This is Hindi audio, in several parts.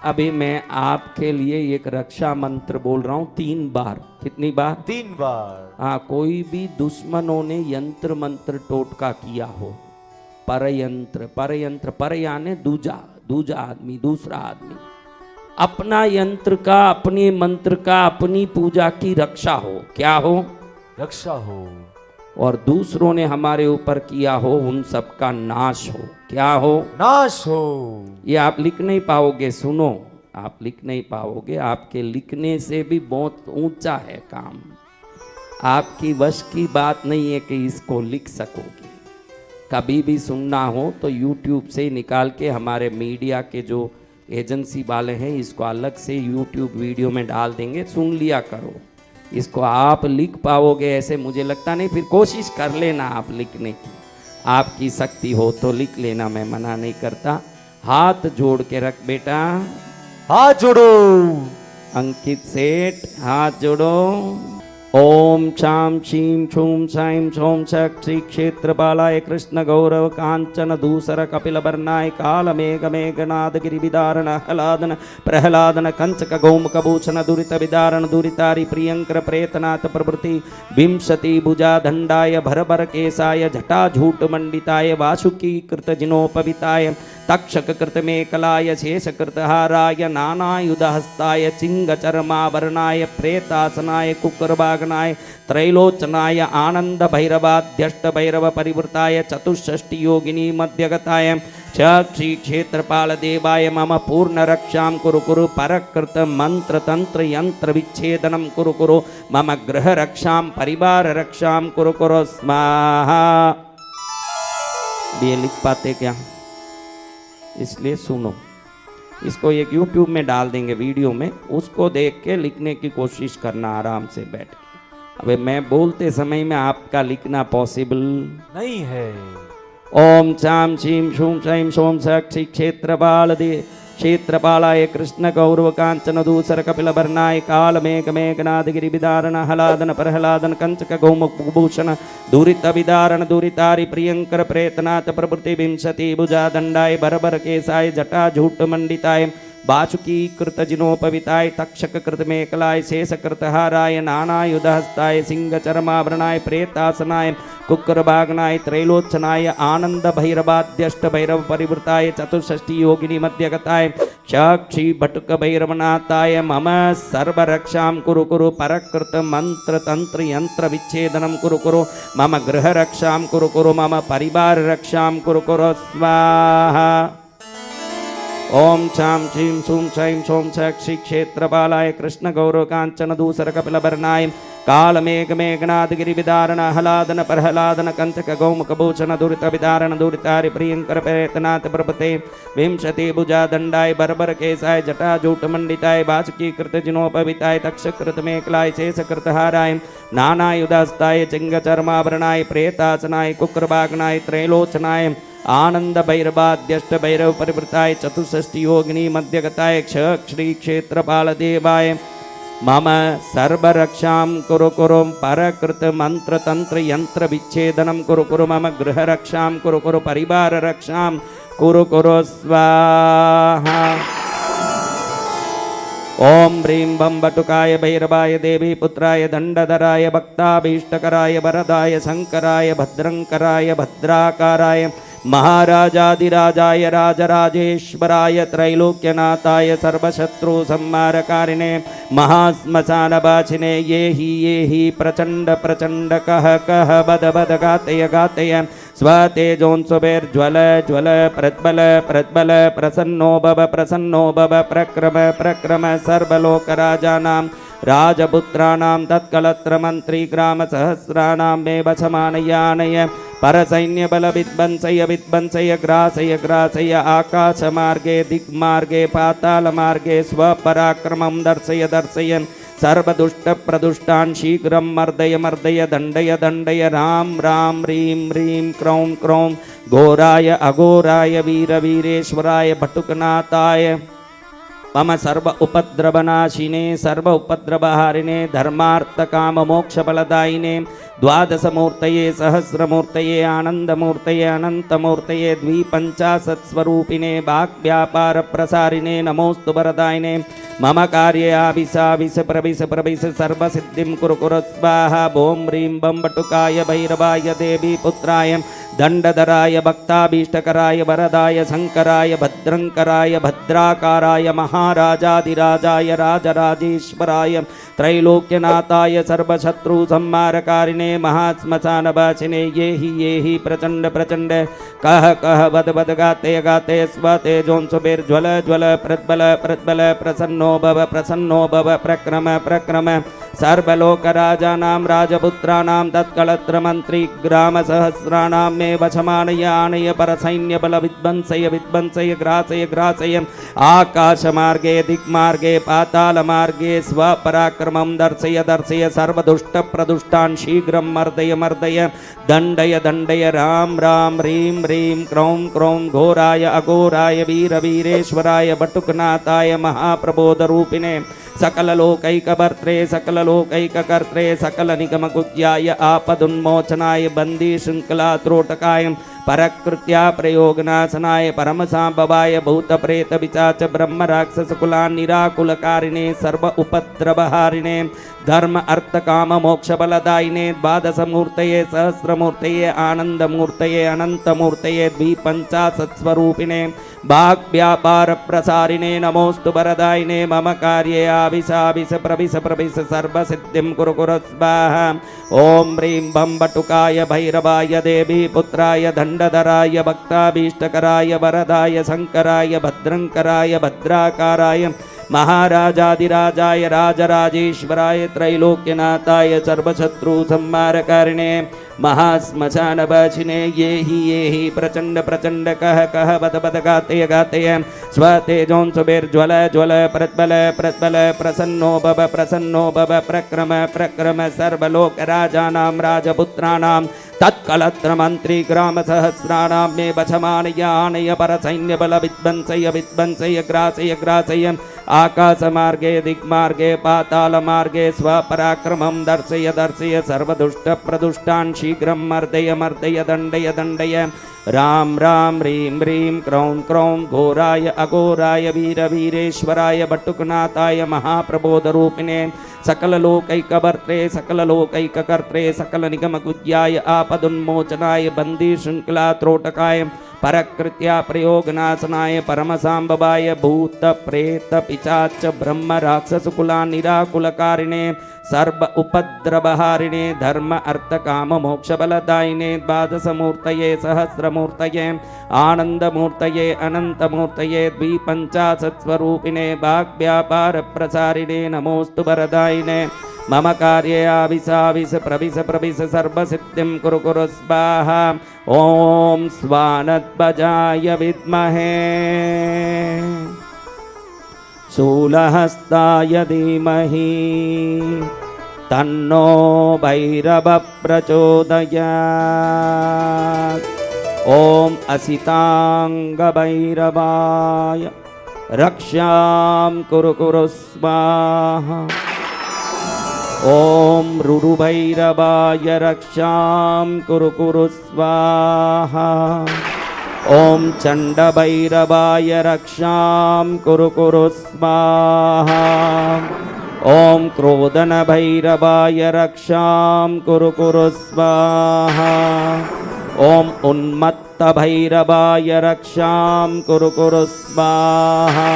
अभी मैं आपके लिए एक रक्षा मंत्र बोल रहा हूं 3 बार। कितनी बार? 3 बार। हाँ, कोई भी दुश्मनों ने यंत्र मंत्र टोटका किया हो, पर यंत्र, पर यंत्र, पर यानी दूजा, दूजा आदमी, दूसरा आदमी, अपना यंत्र का, अपने मंत्र का, अपनी पूजा की रक्षा हो, क्या हो? रक्षा हो। और दूसरों ने हमारे ऊपर किया हो, उन सब का नाश हो, क्या हो? नाश हो। ये आप लिख नहीं पाओगे, सुनो, आप लिख नहीं पाओगे, आपके लिखने से भी बहुत ऊंचा है काम, आपकी वश की बात नहीं है कि इसको लिख सकोगे। कभी भी सुनना हो तो YouTube से निकाल के, हमारे मीडिया के जो एजेंसी वाले हैं इसको अलग से YouTube वीडियो में डाल देंगे, सुन लिया करो। इसको आप लिख पाओगे ऐसे मुझे लगता नहीं, फिर कोशिश कर लेना आप लिखने की, आपकी शक्ति हो तो लिख लेना, मैं मना नहीं करता। हाथ जोड़ के रख बेटा, हाथ जोड़ो। अंकित सेठ हाथ जोड़ो। ओम शाम शीं छूं साईं सोम सक श्री क्षेत्रपालाय कृष्ण गौरव कांचन दूसर कपिल वर्णाय काल मेघ मेघनाद गिरिविदारण आह्लादन प्रहलादन कंचक गौमुख भूषण दुरित विदारण दुरितारि प्रियंकर प्रेतनाथ प्रभृति विंशति भुजा दंडाय भर भर केसाय जटाझूट मंडिताय वासुकी कृत जिनोपविताय तक्षक कृत मेकलाय शेष कृत हाराय नानायुध हस्ताय चिंग चर्मावरणाय प्रेतासनाय कुकरबागनाय त्रैलोचनाय आनंद भैरवाध्यष्ट भैरव परिवृताय चतुष्षष्टि योगिनी मध्यगताय श्री क्षेत्रपाल देवाय मम पूर्ण रक्षां कुरु कुरु परकृत मंत्र तंत्र यंत्र विच्छेदनम कुरु कुरु मम गृह रक्षां परिवार रक्षां कुरु कुरु स्वाहा। ये लिख पाते क्या? इसलिए सुनो, इसको एक YouTube में डाल देंगे वीडियो में, उसको देख के लिखने की कोशिश करना आराम से बैठ के। अबे मैं बोलते समय में आपका लिखना पॉसिबल नहीं है। ओम शाम शीं शूं साईं सोम सक श्री क्षेत्रपालाय कृष्ण गौरव कांचन दूसर कपिल वर्णाय काल मेघ मेघनाद गिरिविदारण आह्लादन प्रहलादन कंचक गौमुख भूषण दुरित विदारण दुरितारि प्रियंकर प्रेतनाथ प्रभृति विंशति भुजा दंडाय भर केसाय जटा झूट मंडिताय वासुकी कृत जिनोपविताय तक्षक कृत मेकलाय शेष कृत हाराय नानायुध हस्ताय सिंह चर्मावरणाय प्रेतासनाय कुक्करबागनाय त्रैलोचनाय आनंद भैरवाध्यष्ट भैरव परिवृताय चतुष्षष्टि योगिनी मध्यगताय साक्षी भटुक भैरवनाथाय मम सर्वरक्षां कुरु कुरु परकृत मंत्र तंत्र यंत्र विच्छेदनम कुरु कुरु मम गृह रक्षां कुरु कुरु मम परिवार रक्षां कुरु कुरु स्वाहा। ओम शाम शीं शूं साईं सोम सक श्री क्षेत्रपालाय कृष्ण गौरव कांचन दूसर कपिल वर्णाय काल मेघ मेघनाद गिरिविदारण आह्लादन प्रहलादन कंचक गौमुख भूषण दुरित विदारण दुरितारि प्रियंकर प्रेतनाथ प्रभृते विंशति भुजा दंडाय भर केसाय जटा जूट मंडिताय वासुकी कृत जिनोपविताय तक्षक कृत मेकलाय शेष कृत हाराय नानायुधास्ताय चिंग चर्मावरणाय प्रेतासनाय कुक्रबागनाय त्रैलोचनाय आनंद भैरवाध्यष्ट भैरव परिवृताय चतुष्षष्टि योगिनी मध्यगताय श्री क्षेत्रपाल देवाय मम सर्वरक्षां कुरु कुरु परकृत मंत्र तंत्र यंत्र विच्छेदनम कुरु कुरु मम गृह रक्षां कुरु कुरु परिवार रक्षां कुरु कुरु स्वाहा। ओम ह्रीं बम बटुकाय भैरवाय देवी पुत्राय दंडधराय भक्ताभीष्टकराय वरदाय शंकराय भद्रंकराय भद्राकाराय महाराजाधिराजाय राजराजेश्वराय त्रैलोक्यनाथाय सर्वशत्रु संहारकारिणे महाश्मशानवासिने ये ही प्रचंड प्रचंड कह कह बद बद गातय गातय स्वतेजोंसुभिर्ज्वल ज्वल प्रज्वल प्रज्वल प्रसन्नो भव प्रक्रम प्रक्रम सर्वलोकराजानां राजपुत्राणां तत्कलत्र मंत्री ग्राम सहस्राणां मे वशमानयानय परसैन्यबल विध्वंसय विध्वंसय ग्रासय ग्रासय आकाशमार्गे दिग्मार्गे पातालमार्गे स्वपराक्रमं दर्शय दर्शयन् सर्वदुष्टप्रदुष्टान् शीघ्रं मर्दय मर्दय दण्डय दण्डय राम राम ह्रीं ह्रीं क्रौं क्रौं घोराय अघोराय वीरवीरेश्वराय भटुकनाथाय मम सर्व उपद्रवनाशिने सर्व उपद्रवहारिणे धर्मार्थकाममोक्षफलदायिने द्वादशमूर्तये सहस्रमूर्तये आनन्दमूर्तये अनन्तमूर्तये द्विपञ्चाशत्स्वरूपिणे वाक्व्यापारप्रसारिणे नमोऽस्तु वरदायिने मम कार्ये आविश प्रविश प्रविश सर्वसिद्धिं कुरु कुरु स्वाहा ॐ ह्रीं बं बटुकाय भैरवाय देवी पुत्राय दण्डधराय भक्ताभीष्टकराय वरदाय शङ्कराय भद्रङ्कराय भद्राकाराय महाराजाधिराजाय राजराजेश्वराय त्रैलोक्यनाथाय सर्वशत्रुसंहारकारिणे महाश्मशानवासिने ये हि प्रचण्ड प्रचण्ड कह कह वद वद गाते गाते स्वतेजोंसुभिर्ज्वल ज्वल प्रज्वल प्रज्वल प्रसन्नो भव प्रक्रम प्रक्रम सर्वलोकराजानां राजपुत्राणां तत्कलत्रमन्त्री ग्रामसहस्राणां मे वशमानय आनय परसैन्यबल विध्वंसय विध्वंसय ग्रासय ग्रासय आकाशमार्गे दिक्मार्गे पातालमार्गे स्वपराक्रमं दर्शय दर्शय सर्वदुष्टप्रदुष्टान् शीघ्रं मर्दय मर्दय दण्डय दण्डय राम राम ह्रीं ह्रीं क्रौं क्रौं घोराय अघोराय वीरवीरेश्वराय बटुकनाथाय महाप्रबोधरूपिणे सकललोकैकभर्त्रे सकललोकैककर्त्रे सकलनिगमकुज्याय आपदुन्मोचनाय बन्दिशृङ्खलात्रोटकाय परकृत्या प्रयोगनाशनाय परमसाम्भवाय भूतप्रेतपिशाच ब्रह्मराक्षसकुलान् निराकुलकारिणे सर्व उपद्रवहारिणे धर्म अर्थकाममोक्षफलदायिने द्वादशमूर्तये सहस्रमूर्तये आनन्दमूर्तये अनन्तमूर्तये द्विपञ्चाशत्स्वरूपिणे वाग्व्यापारप्रसारिणे नमोऽस्तु वरदायिने मम कार्ये आविश प्रविश प्रविश सर्वसिद्धिं कुरु कुरु स्वाहा ॐ ह्रीं बं बटुकाय भैरवाय देवी पुत्राय दण्डधराय भक्ताभीष्टकराय वरदाय शङ्कराय भद्रङ्कराय भद्राकाराय महाराजाधिराजाय राजराजेश्वराय त्रैलोक्यनाथाय सर्वशत्रुसंहारकारिणे महाश्मशानवासिने ये हि प्रचण्ड प्रचण्ड कह वद वद गातय गातय स्वतेजोंसुभिर्ज्वल ज्वल प्रज्वल प्रज्वल प्रसन्नो भव प्रक्रम प्रक्रम सर्वलोकराजानां राजपुत्राणां तत्कलत्रमन्त्री ग्रामसहस्राणां मे वशमानय आनय परसैन्यबल विध्वंसय विध्वंसय ग्रासय ग्रासय आकाशमार्गे दिक्मार्गे पातालमार्गे स्वपराक्रमं दर्शय दर्शय सर्वदुष्टप्रदुष्टान् शीघ्रं मर्दय मर्दय दण्डय दण्डय राम राम ह्रीं ह्रीं क्रौं क्रौं घोराय अघोराय वीरवीरेश्वराय बटुकनाथाय महाप्रबोधरूपिणे सकललोकैकभर्त्रे सकललोकैककर्त्रे सकलनिगमकुज्याय आपदुन्मोचनाय बन्दिशृङ्खलात्रोटकाय परकृत्या प्रयोगनाशनाय परमसाम्भवाय भूतप्रेतपिशाच ब्रह्मराक्षसकुलान् निराकुलकारिणे सर्व उपद्रवहारिणे धर्म अर्थकाममोक्षफलदायिने द्वादशमूर्तये सहस्रमूर्तये आनन्दमूर्तये अनन्तमूर्तये द्विपञ्चाशत्स्वरूपिणे वाग्व्यापारप्रसारिणे नमोऽस्तु वरदायिने मम कार्ये आविश प्रविश प्रविश सर्वसिद्धिं कुरु कुरु स्वाहा ॐ स्वानध्वजाय विद्महे शूलहस्ताय धीमहि तन्नो भैरवः प्रचोदयात् ॐ असिताङ्गभैरवाय रक्षां कुरु कुरु स्वाहा ॐ रुरुभैरवाय रक्षां कुरु कुरु स्वाहा ॐ चण्डभैरवाय रक्षां कुरु कुरु स्वाहा ॐ क्रोधनभैरवाय रक्षां कुरु कुरु स्वाहा ॐ उन्मत्तभैरवाय रक्षां कुरु कुरु स्वाहा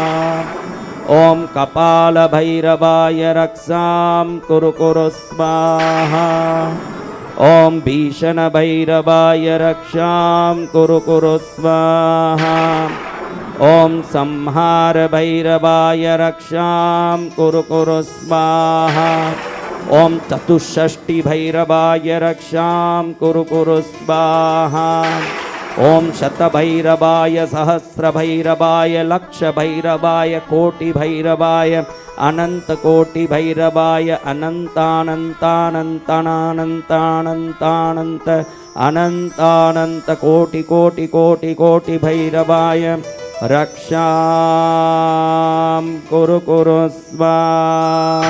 ॐ कपालभैरवाय रक्षां कुरु कुरु स्वाहा ॐ भीषणभैरवाय रक्षां कुरु कुरु स्वाहा ॐ संहारभैरवाय रक्षां कुरु कुरु स्वाहा ॐ चतुष्षष्टिभैरवाय रक्षां कुरु कुरु स्वाहा ॐ शतभैरवाय सहस्रभैरवाय लक्षभैरवाय कोटिभैरवाय अनन्तकोटिभैरवाय अनन्तानन्तानन्तानन्तानन्तानन्त अनन्तानन्तकोटिकोटिकोटिकोटिभैरवाय रक्षां कुरु कुरु स्वाहा।